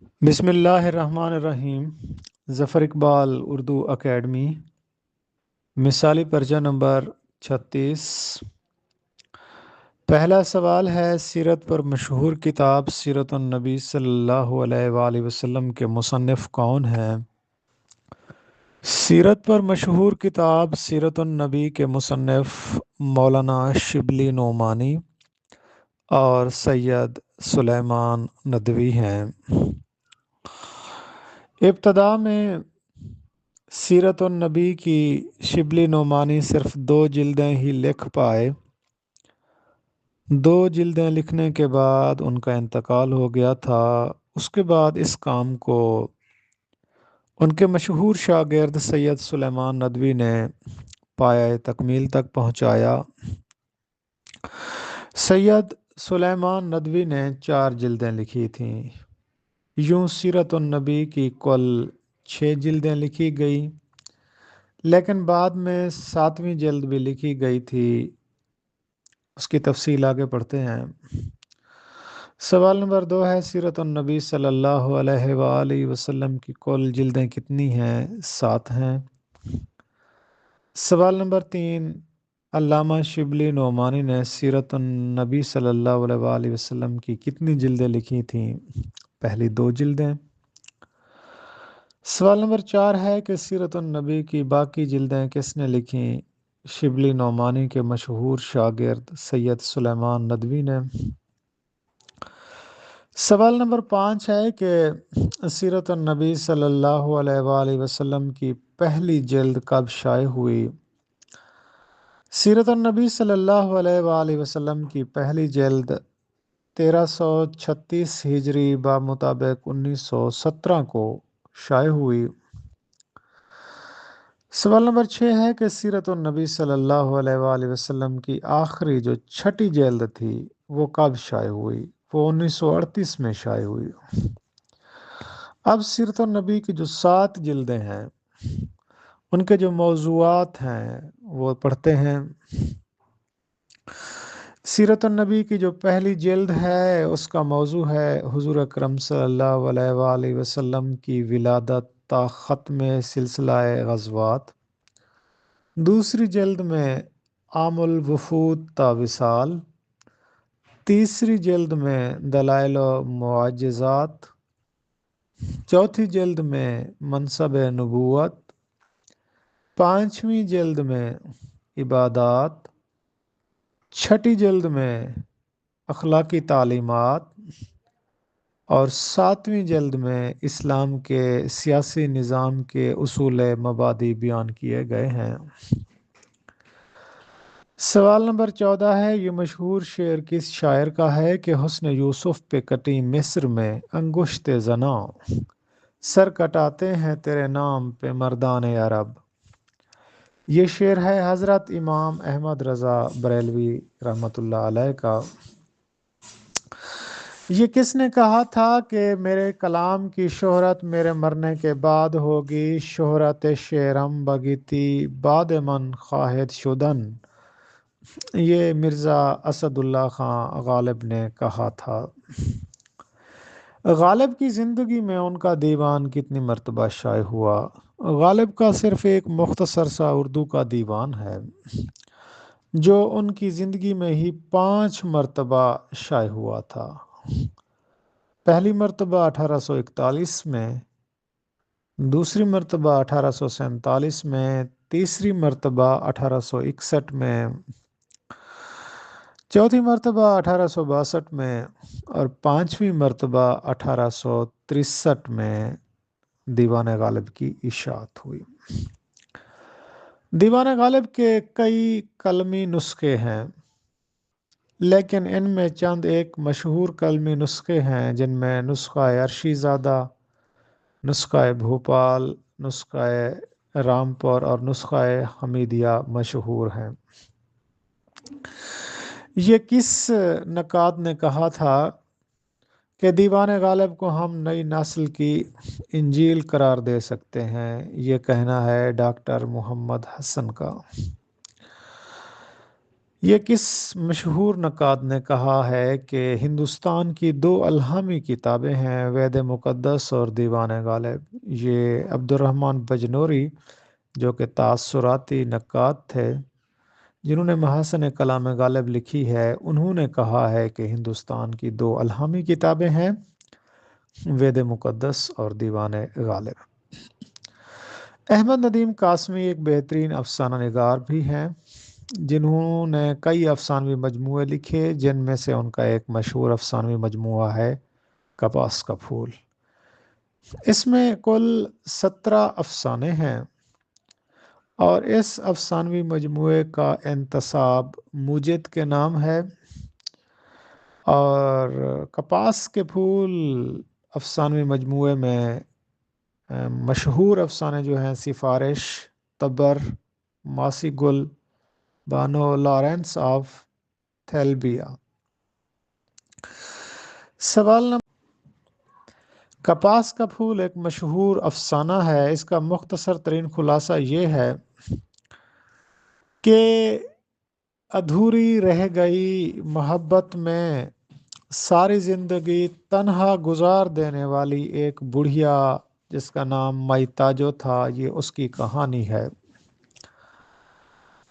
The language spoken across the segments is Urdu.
بسم اللہ الرحمن الرحیم۔ ظفر اقبال اردو اکیڈمی، مثالی پرچہ نمبر 36۔ پہلا سوال ہے، سیرت پر مشہور کتاب سیرت النبی صلی اللہ علیہ وآلہ وسلم کے مصنف کون ہیں؟ سیرت پر مشہور کتاب سیرت النبی کے مصنف مولانا شبلی نعمانی اور سید سلیمان ندوی ہیں۔ ابتدا میں سیرت النبی کی شبلی نعمانی صرف 2 جلدیں ہی لکھ پائے۔ 2 جلدیں لکھنے کے بعد ان کا انتقال ہو گیا تھا۔ اس کے بعد اس کام کو ان کے مشہور شاگرد سید سلیمان ندوی نے پایۂ تکمیل تک پہنچایا۔ سید سلیمان ندوی نے 4 جلدیں لکھی تھیں۔ یوں سیرت النبی کی کل 6 جلدیں لکھی گئی، لیکن بعد میں 7ویں جلد بھی لکھی گئی تھی۔ اس کی تفصیل آگے پڑھتے ہیں۔ سوال نمبر 2 ہے، سیرت النبی صلی اللہ علیہ وآلہ وسلم کی کل جلدیں کتنی ہیں؟ 7 ہیں۔ سوال نمبر 3، علامہ شبلی نعمانی نے سیرت النبی صلی اللہ علیہ وآلہ وسلم کی کتنی جلدیں لکھی تھیں؟ پہلی 2 جلدیں۔ سوال نمبر 4 ہے کہ سیرت النبی کی باقی جلدیں کس نے لکھیں؟ شبلی نعمانی کے مشہور شاگرد سید سلیمان ندوی نے۔ سوال نمبر 5 ہے کہ سیرت النبی صلی اللہ علیہ وآلہ وسلم کی پہلی جلد کب شائع ہوئی؟ سیرت النبی صلی اللہ علیہ وآلہ وسلم کی پہلی جلد 1336 ہجری بمطابق 1917 کو شائع ہوئی۔ سوال نمبر 6 ہے کہ سیرت النبی صلی اللہ علیہ وآلہ وسلم کی آخری جو 6ٹھی جلد تھی وہ کب شائع ہوئی؟ وہ 1938 میں شائع ہوئی۔ اب سیرت النبی کی جو 7 جلدیں ہیں ان کے جو موضوعات ہیں وہ پڑھتے ہیں۔ سیرت النبی کی جو پہلی جلد ہے اس کا موضوع ہے حضور اکرم صلی اللہ علیہ وآلہ وسلم کی ولادت تا ختم سلسلہ غزوات۔ دوسری جلد میں عام الوفود تا وصال۔ تیسری جلد میں دلائل و معجزات۔ چوتھی جلد میں منصب نبوت۔ 5ویں جلد میں عبادات۔ 6ٹھی جلد میں اخلاقی تعلیمات اور 7ویں جلد میں اسلام کے سیاسی نظام کے اصول مبادی بیان کیے گئے ہیں۔ سوال نمبر 14 ہے، یہ مشہور شعر کس شاعر کا ہے کہ حسن یوسف پہ کٹی مصر میں انگشت زناں، سر کٹاتے ہیں تیرے نام پہ مردان عرب۔ یہ شعر ہے حضرت امام احمد رضا بریلوی رحمۃ اللہ علیہ کا۔ یہ کس نے کہا تھا کہ میرے کلام کی شہرت میرے مرنے کے بعد ہوگی؟ شہرت شعرم بگیتی بعد من خواہد شدن، یہ مرزا اسد اللہ خان غالب نے کہا تھا۔ غالب کی زندگی میں ان کا دیوان کتنی مرتبہ شائع ہوا؟ غالب کا صرف ایک مختصر سا اردو کا دیوان ہے جو ان کی زندگی میں ہی 5 مرتبہ شائع ہوا تھا۔ پہلی مرتبہ 1841 میں، دوسری مرتبہ 1847 میں، تیسری مرتبہ 1861 میں، چوتھی مرتبہ 1862 میں اور 5ویں مرتبہ 1863 میں دیوان غالب کی اشاعت ہوئی۔ دیوان غالب کے کئی قلمی نسخے ہیں، لیکن ان میں چند ایک مشہور قلمی نسخے ہیں جن میں نسخہ عرشی زادہ، نسخہ بھوپال، نسخہ رامپور اور نسخہ حمیدیہ مشہور ہیں۔ یہ کس نقاد نے کہا تھا کہ دیوان غالب کو ہم نئی نسل کی انجیل قرار دے سکتے ہیں؟ یہ کہنا ہے ڈاکٹر محمد حسن کا۔ یہ کس مشہور نقاد نے کہا ہے کہ ہندوستان کی دو الہامی کتابیں ہیں، وید مقدس اور دیوان غالب؟ یہ عبد الرحمن بجنوری، جو کہ تاثراتی نقاد تھے، جنہوں نے محاسن کلام غالب لکھی ہے، انہوں نے کہا ہے کہ ہندوستان کی دو الہامی کتابیں ہیں، وید مقدس اور دیوان غالب۔ احمد ندیم قاسمی ایک بہترین افسانہ نگار بھی ہیں، جنہوں نے کئی افسانوی مجموعے لکھے، جن میں سے ان کا ایک مشہور افسانوی مجموعہ ہے کپاس کا پھول۔ اس میں کل 17 افسانے ہیں، اور اس افسانوی مجموعے کا انتساب موجد کے نام ہے، اور کپاس کے پھول افسانوی مجموعے میں مشہور افسانے جو ہیں سفارش، تبر، ماسی گل، بانو لارنس آف تھیلبیا۔ سوال نمبر کپاس کا پھول ایک مشہور افسانہ ہے۔ اس کا مختصر ترین خلاصہ یہ ہے کہ ادھوری رہ گئی محبت میں ساری زندگی تنہا گزار دینے والی ایک بڑھیا جس کا نام مئی تاجو تھا، یہ اس کی کہانی ہے۔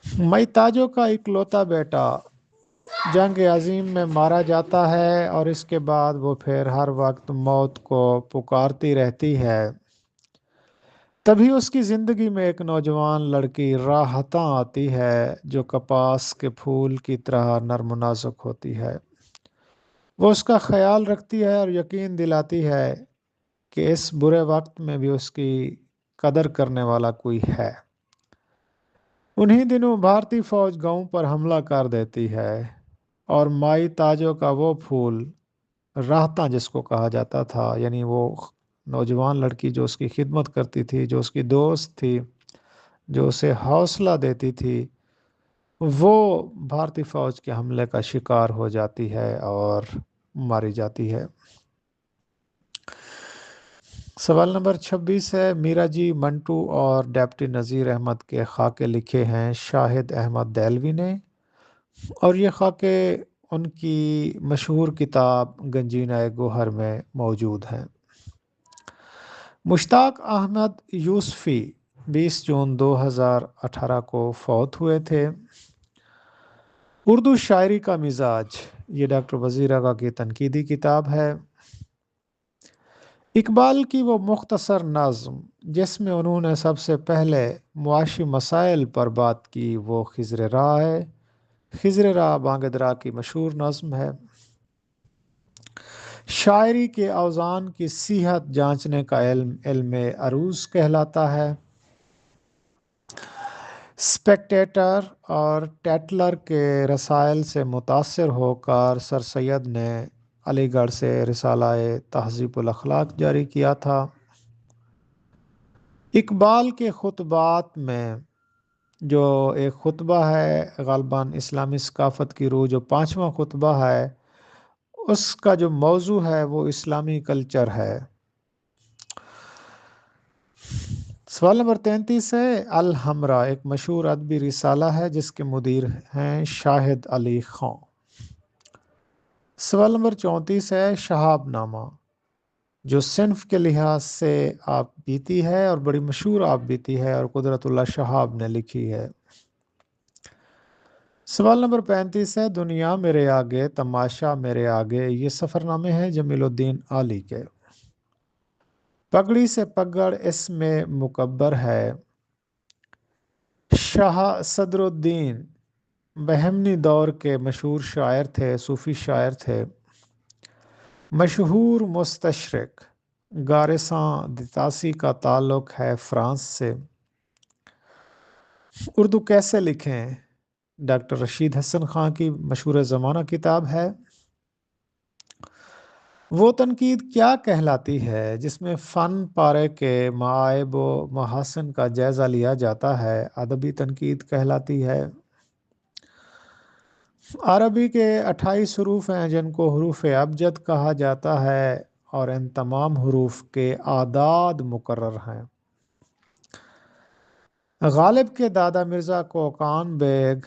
مئی تاجو کا اکلوتا بیٹا جنگ عظیم میں مارا جاتا ہے، اور اس کے بعد وہ پھر ہر وقت موت کو پکارتی رہتی ہے۔ تبھی اس کی زندگی میں ایک نوجوان لڑکی راحتاں آتی ہے، جو کپاس کے پھول کی طرح نرم و نازک ہوتی ہے۔ وہ اس کا خیال رکھتی ہے اور یقین دلاتی ہے کہ اس برے وقت میں بھی اس کی قدر کرنے والا کوئی ہے۔ انہی دنوں بھارتی فوج گاؤں پر حملہ کر دیتی ہے، اور مائی تاجو کا وہ پھول راحتاں جس کو کہا جاتا تھا، یعنی وہ نوجوان لڑکی جو اس کی خدمت کرتی تھی، جو اس کی دوست تھی، جو اسے حوصلہ دیتی تھی، وہ بھارتی فوج کے حملے کا شکار ہو جاتی ہے اور ماری جاتی ہے۔ سوال نمبر 26 ہے، میرا جی منٹو اور ڈیپٹی نذیر احمد کے خاکے لکھے ہیں شاہد احمد دہلوی نے، اور یہ خاکے ان کی مشہور کتاب گنجینہ گوہر میں موجود ہیں۔ مشتاق احمد یوسفی 20 جون 2018 کو فوت ہوئے تھے۔ اردو شاعری کا مزاج، یہ ڈاکٹر وزیر اعلیٰ کی تنقیدی کتاب ہے۔ اقبال کی وہ مختصر نظم جس میں انہوں نے سب سے پہلے معاشی مسائل پر بات کی، وہ خضر راہ ہے۔ خضر راہ بانگدرا کی مشہور نظم ہے۔ شاعری کے اوزان کی صحت جانچنے کا علم عروض کہلاتا ہے۔ اسپیکٹیٹر اور ٹیٹلر کے رسائل سے متاثر ہو کر سر سید نے علی گڑھ سے رسالہ تہذیب الاخلاق جاری کیا تھا۔ اقبال کے خطبات میں جو ایک خطبہ ہے، غالباً اسلامی ثقافت کی روح، جو 5واں خطبہ ہے، اس کا جو موضوع ہے وہ اسلامی کلچر ہے۔ سوال نمبر 33 ہے، الحمرا ایک مشہور ادبی رسالہ ہے جس کے مدیر ہیں شاہد علی خان۔ سوال نمبر 34 ہے، شہاب نامہ جو صنف کے لحاظ سے آپ بیتی ہے اور بڑی مشہور آپ بیتی ہے، اور قدرت اللہ شہاب نے لکھی ہے۔ سوال نمبر 35 ہے، دنیا میرے آگے تماشا میرے آگے، یہ سفر نامے ہیں جمیل الدین عالی کے۔ پگڑی سے پگڑ اس میں مکبر ہے، شاہ صدر الدین بہمنی دور کے مشہور شاعر تھے، صوفی شاعر تھے۔ مشہور مستشرق گارساں دتاسی کا تعلق ہے فرانس سے۔ اردو کیسے لکھیں، ڈاکٹر رشید حسن خان کی مشہور زمانہ کتاب ہے۔ وہ تنقید کیا کہلاتی ہے جس میں فن پارے کے معائب و محاسن کا جائزہ لیا جاتا ہے، ادبی تنقید کہلاتی ہے۔ عربی کے 28 حروف ہیں جن کو حروف ابجد کہا جاتا ہے، اور ان تمام حروف کے اعداد مقرر ہیں۔ غالب کے دادا مرزا کوکان بیگ